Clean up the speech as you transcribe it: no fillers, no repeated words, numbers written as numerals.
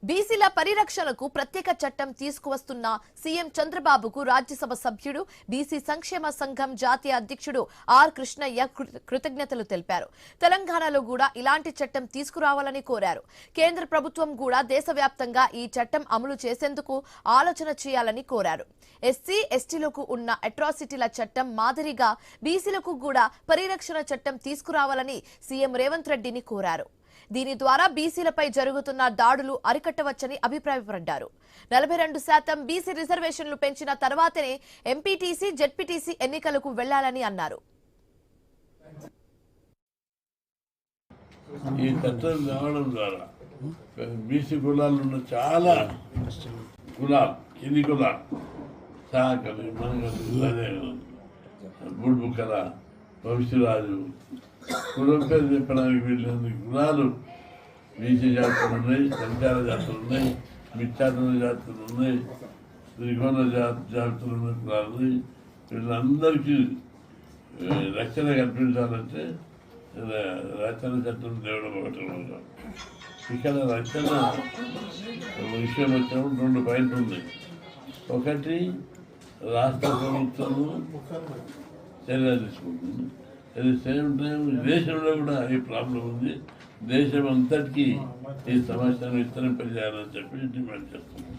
బీసీల పరిరక్షణకు ప్రత్యేక చట్టం తీసుకువస్తున్న సీఎం చంద్రబాబుకు రాజ్యసభ సభ్యుడు బీసీ సంక్షేమ సంఘం జాతీయ అధ్యక్షుడు ఆర్ కృష్ణయ్య కృతజ్ఞతలు తెలిపారు. తెలంగాణలో కూడా ఇలాంటి చట్టం తీసుకురావాలని కోరారు. కేంద్ర ప్రభుత్వం కూడా దేశవ్యాప్తంగా ఈ చట్టం అమలు చేసేందుకు ఆలోచన చేయాలని కోరారు. ఎస్సీ ఎస్టీలకు ఉన్న అట్రాసిటీల చట్టం మాదిరిగా బీసీలకు కూడా పరిరక్షణ చట్టం తీసుకురావాలని సీఎం రేవంత్ రెడ్డిని కోరారు. దీని ద్వారా బీసీలపై జరుగుతున్న దాడులు అరికట్టవచ్చని అభిప్రాయపడ్డారు. 42% బీసీ రిజర్వేషన్లు పెంచిన తర్వాతనే ఎంపీటీసీ జెడ్పీటీసీ ఎన్నికలకు వెళ్లాలని అన్నారు. ఈ చట్టం రావడం ద్వారా బీసీ కులాలు ఉన్న చాలా కులాలు ఎన్ని కులాలు సాకలి మనగలు బుడ్బుక్కల వంశీరాజు కులం పేరు చెప్పడానికి వీళ్ళని కులాలు బీసీ జాతులు ఉన్నాయి, సంచార జాతులు ఉన్నాయి, మిచ్చాతుల జాతులు ఉన్నాయి, త్రికోణ జాతులు ఉన్న కులాలు ఉన్నాయి. వీళ్ళందరికీ రక్షణ కల్పించాలంటే రక్షణ చట్టం తేవడం ఒకటి. ఇక్కడ రక్షణ విషయం వచ్చినప్పుడు 2 పాయింట్లు ఉన్నాయి. ఒకటి రాష్ట్ర ప్రభుత్వము చర్యలు తీసుకుంటుంది. అట్ ది సేమ్ టైం దేశంలో కూడా ఈ ప్రాబ్లం ఉంది. దేశం అంతటికీ ఈ సమస్యను విస్తరింపజేయాలని చెప్పి డిమాండ్ చేస్తున్నాం.